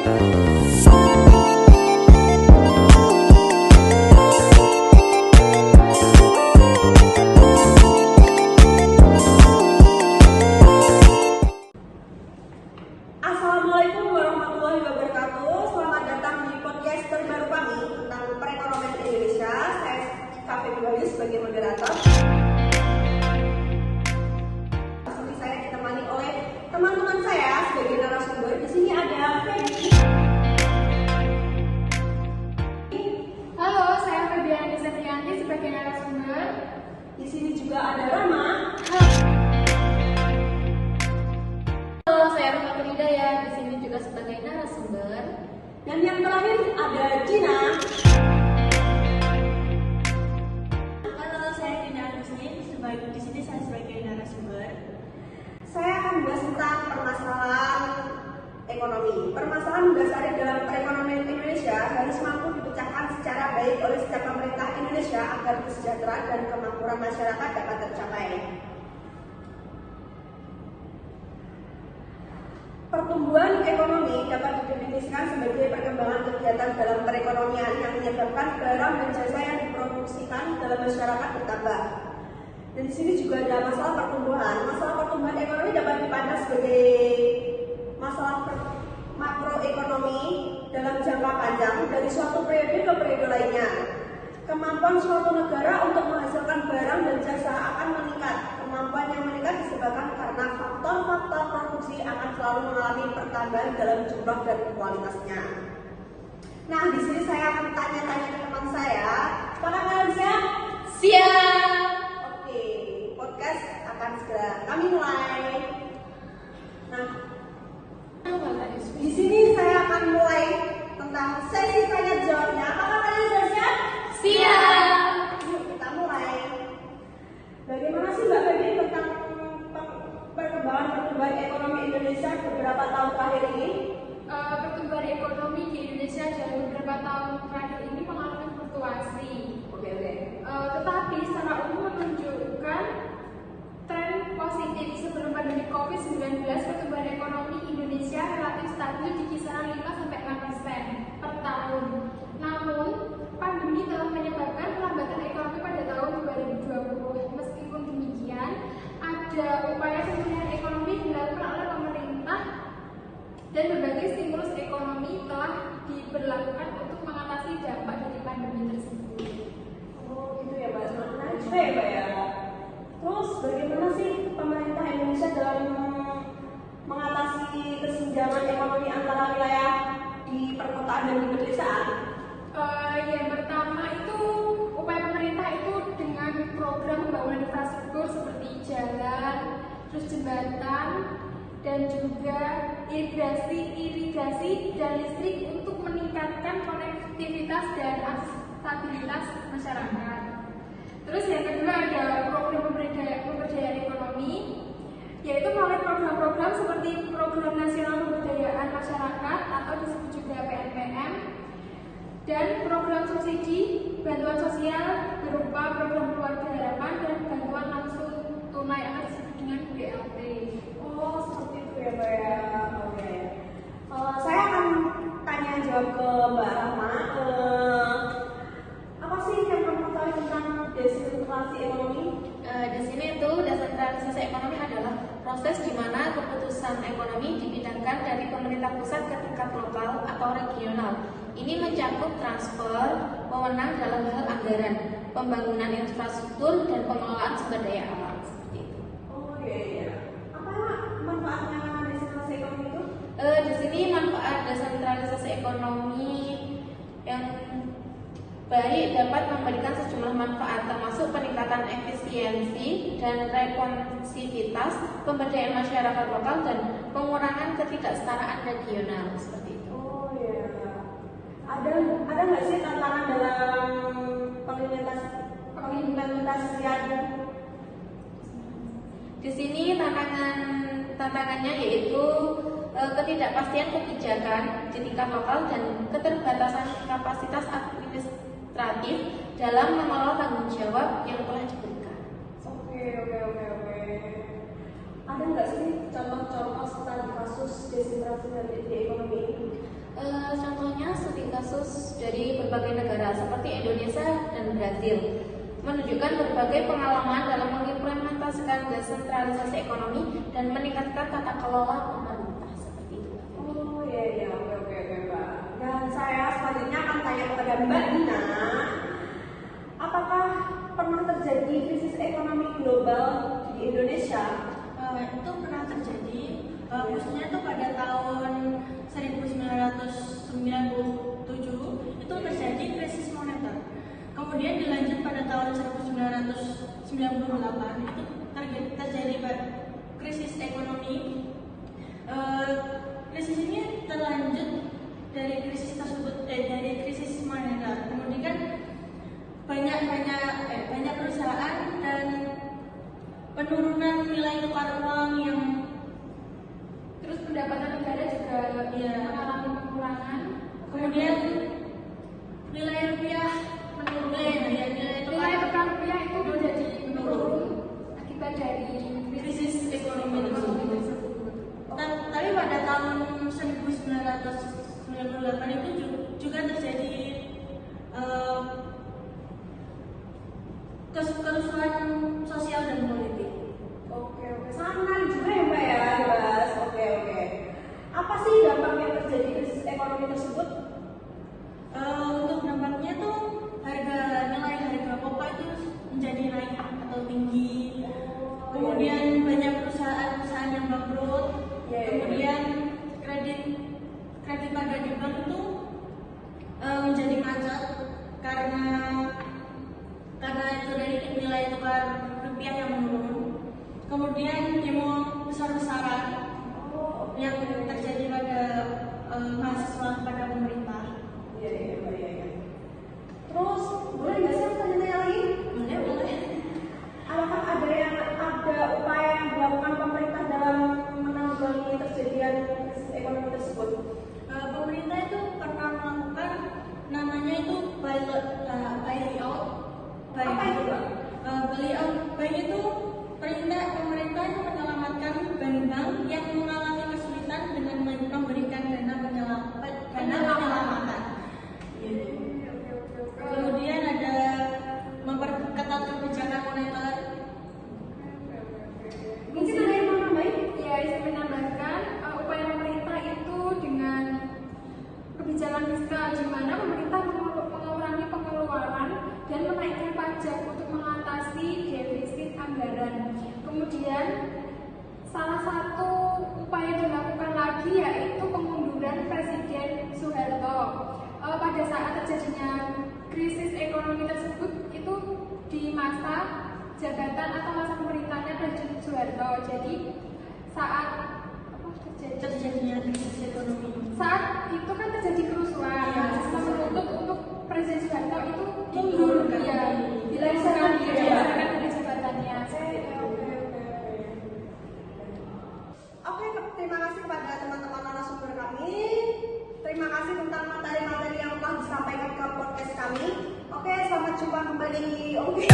Assalamualaikum warahmatullahi wabarakatuh. Selamat datang di podcast terbaru kami tentang perekonomian Indonesia. Saya Kak Februari sebagai moderator. Saya ditemani oleh teman-teman saya sebagai narasumber. Di sini ada Feby. Halo, saya Febiani Septrianti sebagai narasumber. Di sini juga ada Rama. Halo, saya Rama Hidayah di sini juga sebagai narasumber. Dan yang terakhir ada Gina. Halo, saya Dina Agustin. Di sini saya sebagai narasumber. Saya akan membahas tentang permasalahan ekonomi. Permasalahan mendasar dalam perekonomian Indonesia harus mampu dipecahkan secara baik oleh setiap pemerintah Indonesia agar kesejahteraan dan kemakmuran masyarakat dapat tercapai. Pertumbuhan ekonomi dapat didefinisikan sebagai perkembangan kegiatan dalam perekonomian yang menyebabkan barang dan jasa yang diproduksikan dalam masyarakat bertambah. Dan di sini juga ada masalah pertumbuhan. Masalah pertumbuhan ekonomi dapat dipandang sebagai masalah makroekonomi dalam jangka panjang dari suatu periode ke periode lainnya. Kemampuan suatu negara untuk menghasilkan barang dan jasa akan meningkat. Kemampuan yang meningkat disebabkan karena faktor-faktor produksi akan selalu mengalami pertambahan dalam jumlah dan kualitasnya. Nah, di sini saya akan tanya-tanya ke teman saya. Apakah kalian siap? Siap. Oke, podcast akan segera kami mulai. Nah, di sini saya akan mulai tentang sesi tanya jawabnya. Apakah kalian sudah siap? Siap. Yuk kita mulai. Bagaimana sih Mbak Feby tentang perkembangan ekonomi Indonesia beberapa tahun terakhir ini? Pertumbuhan ekonomi di Indonesia dalam beberapa tahun terakhir ini mengalami fluktuasi. Oke. Tetapi secara umum menunjukkan tren positif. Sebelum pandemi COVID-19, pertumbuhan ekonomi Indonesia relatif stabil di kisaran 5-6% per tahun. Namun, pandemi telah menyebabkan pelambatan ekonomi pada tahun 2020. Meskipun demikian, ada upaya pemulihan ekonomi dilakukan oleh pemerintah dan berbagai stimulus ekonomi telah diberlakukan untuk mengatasi dampak dari pandemi tersebut. Oh gitu ya Mbak, sangat menarik juga ya Mbak ya. Terus bagaimana sih pemerintah Indonesia dalam mengatasi kesenjangan ekonomi antara wilayah di perkotaan dan di pedesaan? Yang pertama itu upaya pemerintah itu dengan program pembangunan infrastruktur seperti jalan, terus jembatan, dan juga irigasi dan listrik untuk meningkatkan konektivitas dan stabilitas masyarakat. Terus yang kedua ada program pemberdayaan ekonomi, yaitu melalui program-program seperti Program Nasional Pemberdayaan Masyarakat atau disebut juga PNPM, dan program subsidi bantuan sosial berupa program keluarga harapan dan bantuan langsung tunai atau disebut dengan BLT. Oh seperti itu ya Mbak ya. Oke. Saya akan tanya jawab ke Mbak Rahma. Apa sih yang kamu ketahui tentang desentralisasi ekonomi? Di sini itu desentralisasi ekonomi adalah proses di mana keputusan ekonomi dipindahkan dari pemerintah pusat ke tingkat lokal atau regional. Ini mencakup transfer wewenang dalam hal anggaran, pembangunan infrastruktur, dan pengelolaan sumber daya alam. Seperti itu. Oh iya. Apa manfaatnya desentralisasi ekonomi itu? Di sini manfaat desentralisasi ekonomi yang baik dapat memberikan sejumlah manfaat termasuk peningkatan efisiensi dan responsivitas, pemberdayaan masyarakat lokal, dan pengurangan ketidaksetaraan regional. Seperti itu. Oh iya. Ada nggak sih tantangan dalam pengimplementasian? Di sini tantangannya yaitu ketidakpastian kebijakan di tingkat lokal dan keterbatasan kapasitas administratif dalam mengelola tanggung jawab yang telah diberikan. Oke. Ada nggak sih contoh-contoh studi kasus desentralisasi di ekonomi ini? Contohnya studi kasus dari berbagai negara seperti Indonesia dan Brazil menunjukkan berbagai pengalaman dalam mengimplementasikan desentralisasi ekonomi dan meningkatkan tata kelola pemerintah seperti itu. Oh iya, oke Mbak. Dan saya selanjutnya akan tanya kepada Mbak Dina, apakah pernah terjadi krisis ekonomi global di Indonesia? Itu pernah terjadi, khususnya itu pada tahun 1997 itu terjadi krisis moneter. Kemudian dilanjut pada tahun 1998 itu terjadi krisis ekonomi. Krisis ini terlanjut dari krisis tersebut dari krisis moneter. Kemudian banyak perusahaan dan penurunan nilai tukar uang yang Terus pendapatan negara juga mengalami pengurangan. kemudian nilai rupiah menurun. Nilai tukar rupiah itu menjadi menurun akibat dari krisis ekonomi tersebut. Tapi pada tahun 1998 itu juga terjadi kerusuhan sosial dan politik. Oke, sangat menarik juga ya Mbak ya dibahas. Oke. Apa sih dampak yang terjadi krisis ekonomi tersebut? Untuk dampaknya tuh nilai harga pokok itu menjadi naik atau tinggi. Kemudian banyak perusahaan yang bangkrut. Kemudian kredit pada di bank itu menjadi macet karena itu dari nilai tukar rupiah yang menurun. Kemudian demo besar-besaran yang terjadi pada mahasiswa pada pemerintah. Iya. Terus boleh nggak sih tanya lagi? Boleh. Apakah ada upaya yang dilakukan pemerintah dalam menanggulangi terjadian krisis ekonomi tersebut? Pemerintah itu pernah melakukan namanya itu bailout. Apa itu Pak? Bailout itu pemerintah itu menyelamatkan bank-bank yang mengalami kesulitan dengan memberikan dana penyelamatan. Kemudian ada memperketat kebijakan moneter. Mungkin ada yang mau nambahin? Ya, saya menambahkan upaya pemerintah itu dengan kebijakan fiskal di mana pemerintah mengurangi pengeluaran dan menaikkan pajak untuk mengatasi defisit anggaran. Kemudian salah satu upaya dilakukan lagi yaitu pengunduran Presiden Soeharto. Pada saat terjadinya krisis ekonomi tersebut itu di masa jabatan atau masa pemerintahnya Presiden Soeharto. Jadi saat Terjadinya krisis ekonomi. saat itu kan terjadi kerusuhan, menuntut untuk Presiden Soeharto itu Mundur, dilanjutkan dari jabatannya. Oke, terima kasih kepada teman-teman narasumber kami. Terima kasih tentang materi-materi yang telah disampaikan ke podcast kami. Oke, selamat jumpa kembali. Oke.